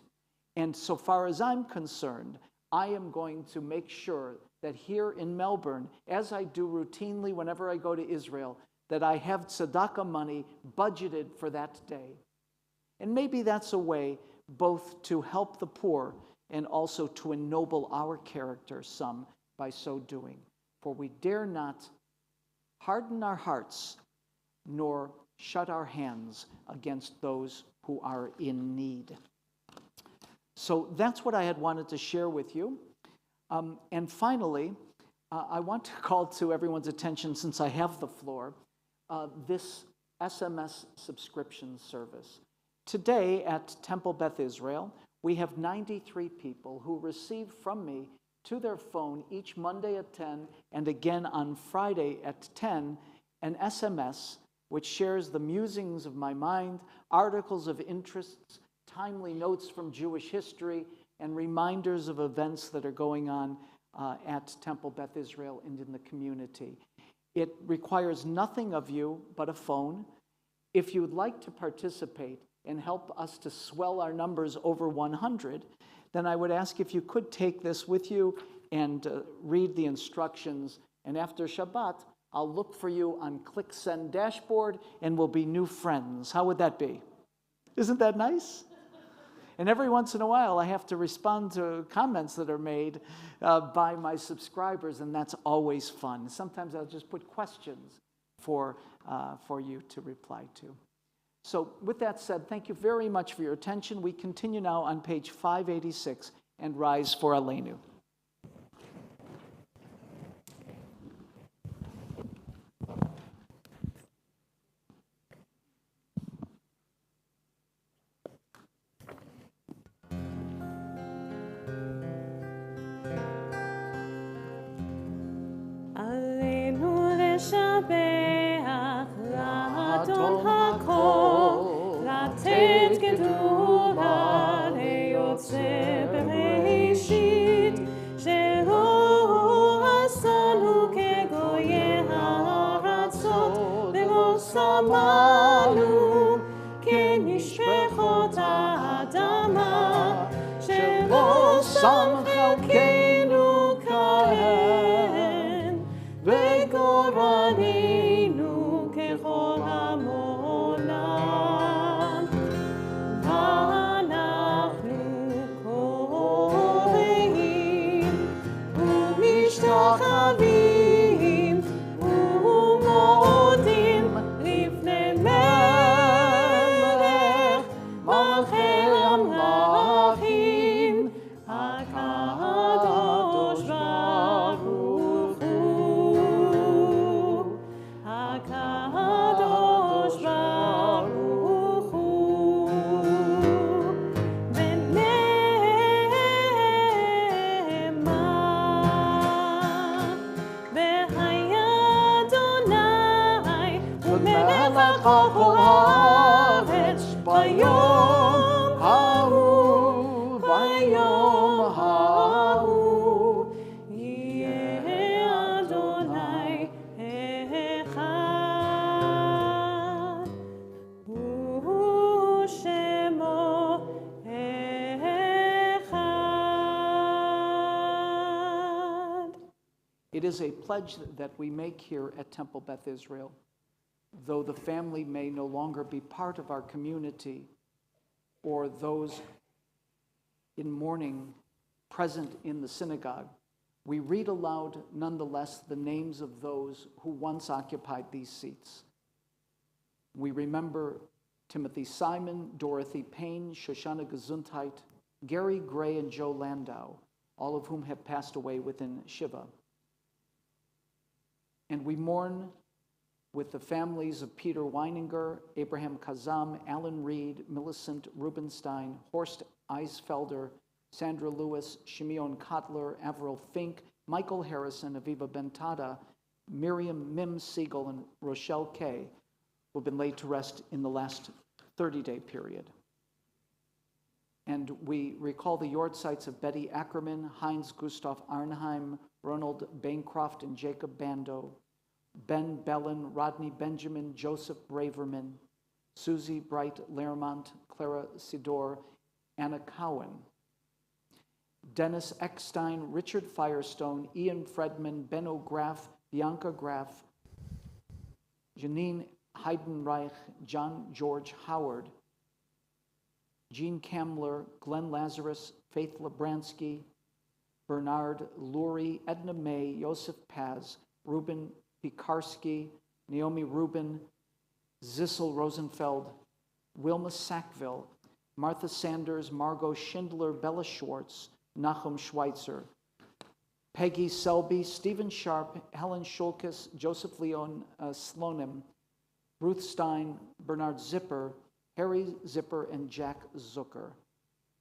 A: And so far as I'm concerned, I am going to make sure that here in Melbourne, as I do routinely whenever I go to Israel, that I have tzedakah money budgeted for that day. And maybe that's a way both to help the poor and also to ennoble our character some by so doing. For we dare not harden our hearts nor shut our hands against those who are in need. So that's what I had wanted to share with you. And finally, I want to call to everyone's attention, since I have the floor, this SMS subscription service. Today at Temple Beth Israel, we have 93 people who receive from me to their phone each Monday at 10 and again on Friday at 10 an SMS which shares the musings of my mind, articles of interests, timely notes from Jewish history, and reminders of events that are going on at Temple Beth Israel and in the community. It requires nothing of you but a phone. If you would like to participate and help us to swell our numbers over 100, then I would ask if you could take this with you and read the instructions. And after Shabbat, I'll look for you on Click Send Dashboard and we'll be new friends. How would that be? Isn't that nice? And every once in a while, I have to respond to comments that are made by my subscribers, and that's always fun. Sometimes I'll just put questions for you to reply to. So with that said, thank you very much for your attention. We continue now on page 586 and rise for Aleinu.
B: עלינו לשבח לאדון הכל, לתת גדולה ליוצא בראשית, שלא עשנו כגויי הארצות, ולא שמענו כמשפחות האדמה, שלא שם חלקנו
A: כל הארץ ביום ההוא, ביום ההוא,
B: יהיה אדוני אחד, ושמו אחד.
A: It is a pledge that we make here at Temple Beth Israel. Though the family may no longer be part of our community, or those in mourning present in the synagogue, we read aloud nonetheless the names of those who once occupied these seats. We remember Timothy Simon, Dorothy Payne, Shoshana Gesundheit, Gary Gray, and Joe Landau, all of whom have passed away within Shiva. And we mourn with the families of Peter Weininger, Abraham Kazam, Alan Reed, Millicent Rubenstein, Horst Eisfelder, Sandra Lewis, Shimeon Kotler, Avril Fink, Michael Harrison, Aviva Bentada, Miriam Mims Siegel, and Rochelle Kay, who have been laid to rest in the last 30-day period. And we recall the yahrzeits of Betty Ackerman, Heinz Gustav Arnheim, Ronald Bancroft, and Jacob Bando, Ben Bellin, Rodney Benjamin, Joseph Braverman, Susie Bright Lermont, Clara Sidor, Anna Cowan, Dennis Eckstein, Richard Firestone, Ian Fredman, Benno Graff, Bianca Graff, Janine Heidenreich, John George Howard, Jean Kamler, Glenn Lazarus, Faith Lebransky, Bernard Lurie, Edna May, Joseph Paz, Ruben Pikarsky, Naomi Rubin, Zissel Rosenfeld, Wilma Sackville, Martha Sanders, Margot Schindler, Bella Schwartz, Nachum Schweitzer, Peggy Selby, Stephen Sharp, Helen Schulkes, Joseph Leon Slonim, Ruth Stein, Bernard Zipper, Harry Zipper, and Jack Zucker.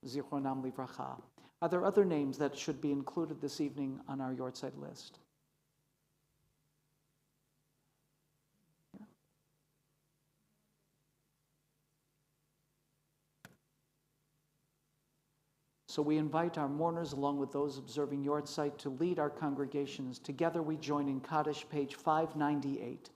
A: Zichronam livracha. Are there other names that should be included this evening on our yahrzeit list? So we invite our mourners, along with those observing yahrzeit, to lead our congregations. Together we join in Kaddish, page 598.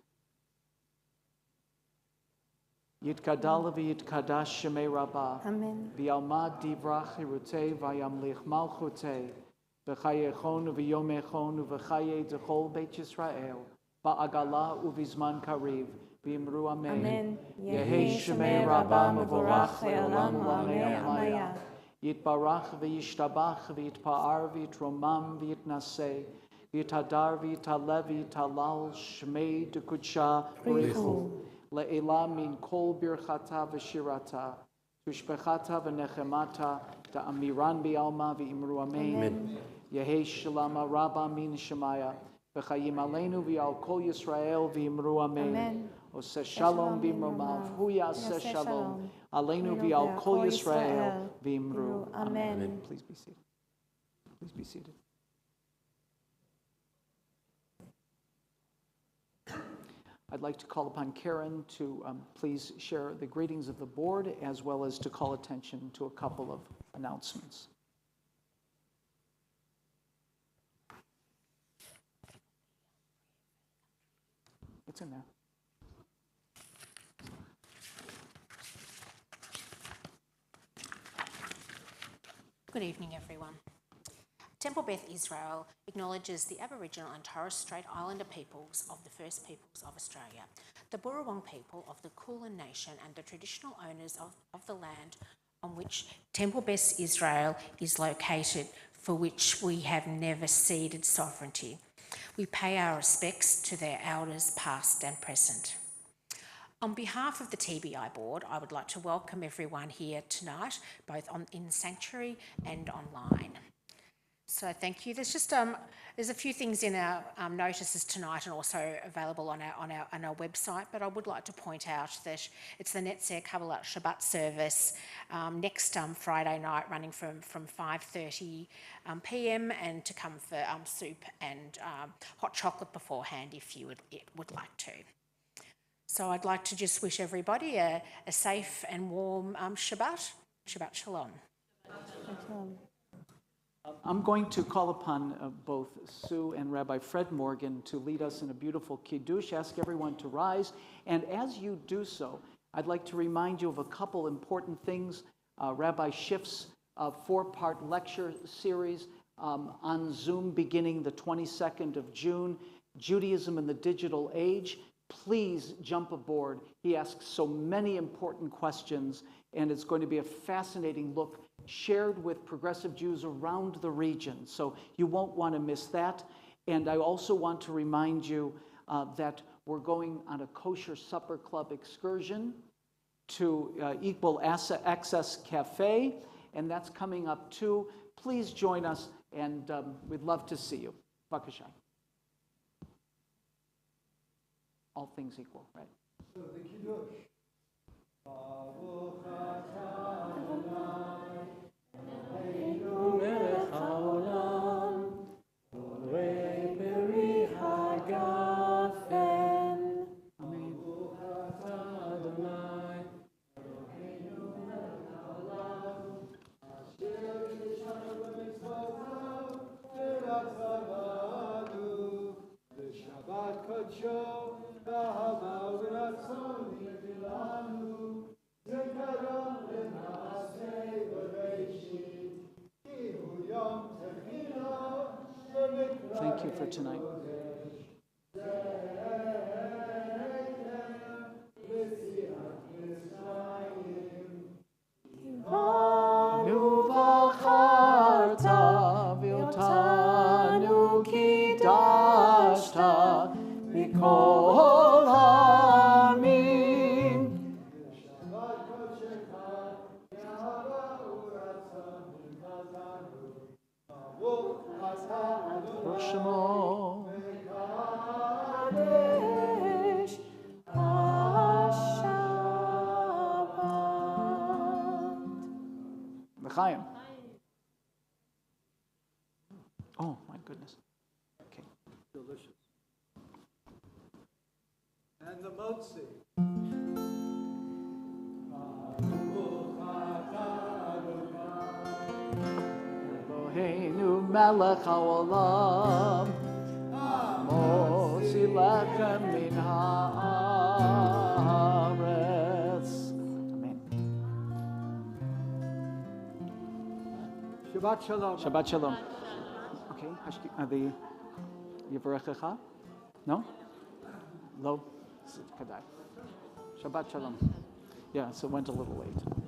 A: Yitkadal v'yitkadash shemei Rabbah.
B: Amen.
A: V'yalmad divrach hirutei v'yamlich malchutei. V'chayechon v'yomechon v'chaye d'chol Beit Yisrael. Ba'agala u'vizman kariv. V'imru amen.
B: Amen.
A: Yehi shemei Rabbah mevorach le'olam lamei amaya. Yitbarach v'yishtabach v'yitpa'ar v'yitromam v'yitnaseh. V'yitadar v'yitalev v'yitalal shmei d'kudsha b'richu. Le'ela min kol birchata v'shirata. Tushbechata v'nechemata da'amiran bi'alma v'imru amen. Yehi shalama rabba min shemaya. V'chayim aleinu v'yal kol Yisrael v'imru amen. Oseh shalom b'imromav. Hu yaseh shalom. Aleinu v'yal kol Yisrael v'imru amen. Please be seated. Please be seated. I'd like to call upon Karen to please share the greetings of the board, as well as to call attention to a couple of announcements. It's in there.
C: Good evening, everyone. Temple Beth Israel acknowledges the Aboriginal and Torres Strait Islander peoples of the First Peoples of Australia, the Burrawong people of the Kulin Nation, and the traditional owners of the land on which Temple Beth Israel is located, for which we have never ceded sovereignty. We pay our respects to their elders, past and present. On behalf of the TBI board, I would like to welcome everyone here tonight, both in sanctuary and online. So thank you. There's just there's a few things in our notices tonight and also available on our website, but I would like to point out that it's the Netzer Kabbalat Shabbat service next Friday night, running from 5:30 p.m. and to come for soup and hot chocolate beforehand if you would like to. So I'd like to just wish everybody a safe and warm Shabbat. Shabbat Shalom.
A: I'm going to call upon both Sue and Rabbi Fred Morgan to lead us in a beautiful Kiddush. Ask everyone to rise. And as you do so, I'd like to remind you of a couple important things. Rabbi Schiff's 4-part lecture series on Zoom beginning the 22nd of June, Judaism in the Digital Age. Please jump aboard. He asks so many important questions, and it's going to be a fascinating look shared with progressive Jews around the region. So you won't want to miss that. And I also want to remind you that we're going on a kosher supper club excursion to Equal Access Cafe, and that's coming up too. Please join us, and we'd love to see you. Bakashai. All things equal, right?
D: So the Kiddush. Shabbat Kodsho, Ahava Uratzoni Vilanu, Zekaron Lenaasei Bereshit, Kihu Yom Techino,
A: Thank you for tonight. Nuvacharta viltanu kidashta mikol hamim.
D: Shabbat Kodshecha, Ahava Uratzoni Vilanu, Baruch Atah
A: Baruch
D: Adonai,
A: Shemo.
B: Kadesh HaShabbat.
A: L'chaim. Oh, my goodness. Okay.
D: delicious. And the motzi.
A: Eloheinu melech haolam, motzi lechem min haaretz. Amen.
D: Shabbat Shalom.
A: Shabbat shalom. Okay, the Yivarechecha? No? Lo? Kadai. Shabbat shalom. Yeah, so it went a little late.